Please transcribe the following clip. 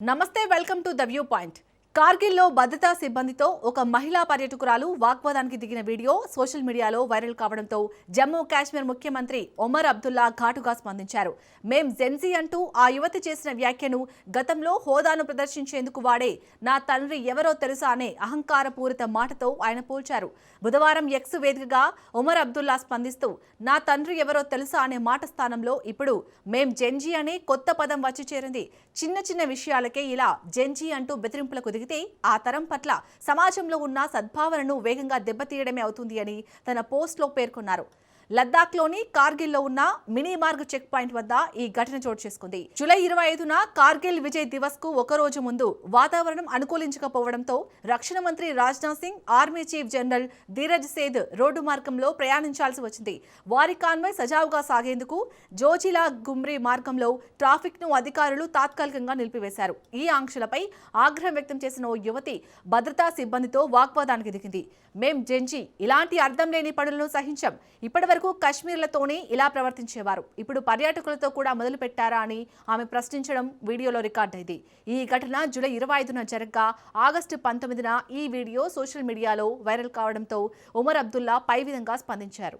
నమస్తే welcome to the viewpoint. కార్గిల్లో భద్రతా సిబ్బందితో ఒక మహిళా పర్యాటకురాలు వాగ్వాదానికి దిగిన వీడియో సోషల్ మీడియాలో వైరల్ కావడంతో జమ్మూ కాశ్మీర్ ముఖ్యమంత్రి ఒమర్ అబ్దుల్లా ఘాటుగా స్పందించారు. మేం జెన్జీ అంటూ ఆ యువతి చేసిన వ్యాఖ్యను గతంలో హోదాను ప్రదర్శించేందుకు వాడే నా తండ్రి ఎవరో తెలుసా అనే అహంకారపూరిత మాటతో ఆయన పోల్చారు. బుధవారం ఎక్స్ వేదికగా ఒమర్ అబ్దుల్లా స్పందిస్తూ నా తండ్రి ఎవరో తెలుసా అనే మాట స్థానంలో ఇప్పుడు మేం జెన్జీ అనే కొత్త పదం వచ్చి చేరింది. చిన్న చిన్న విషయాలకే ఇలా జెన్జీ అంటూ బెదిరింపులకు దిగితే ఆ తరం పట్ల సమాజంలో ఉన్న సద్భావనను వేగంగా దెబ్బతీయడమే అవుతుంది అని తన పోస్ట్లో పేర్కొన్నారు. లద్దాఖ్లోని కార్గిల్లో ఉన్న మినీ మార్గ్ చెక్ పాయింట్ వద్ద ఈ ఘటన చోటు చేసుకుంది. జూలై 25న కార్గిల్ విజయ్ దివస్ కు ఒకరోజు ముందు వాతావరణం అనుకూలించకపోవడంతో రక్షణ మంత్రి Rajnath Singh, army chief general Dheeraj Seth road మార్గంలో ప్రయాణించాల్సి వచ్చింది. వారి కాన్వాయ్ సజావుగా సాగేందుకు జోజిలా గుమ్రీ మార్గంలో ట్రాఫిక్ ను అధికారులు తాత్కాలికంగా నిలిపివేశారు. ఈ ఆంక్షలపై ఆగ్రహం వ్యక్తం చేసిన ఓ యువతి భద్రతా సిబ్బందితో వాగ్వాదానికి దిగింది. మేం జెన్జీ ఇలాంటి అర్థం లేని పనులను సహించాం. ఇప్పటివరకు కశ్మీర్లతోనే ఇలా ప్రవర్తించేవారు, ఇప్పుడు పర్యాటకులతో కూడా మొదలు పెట్టారా అని ఆమె ప్రశ్నించడం వీడియోలో రికార్డైంది. ఈ ఘటన జూలై 25న జరగ్గా ఆగస్టు 19న ఈ వీడియో సోషల్ మీడియాలో వైరల్ కావడంతో ఒమర్ అబ్దుల్లా పై విధంగా స్పందించారు.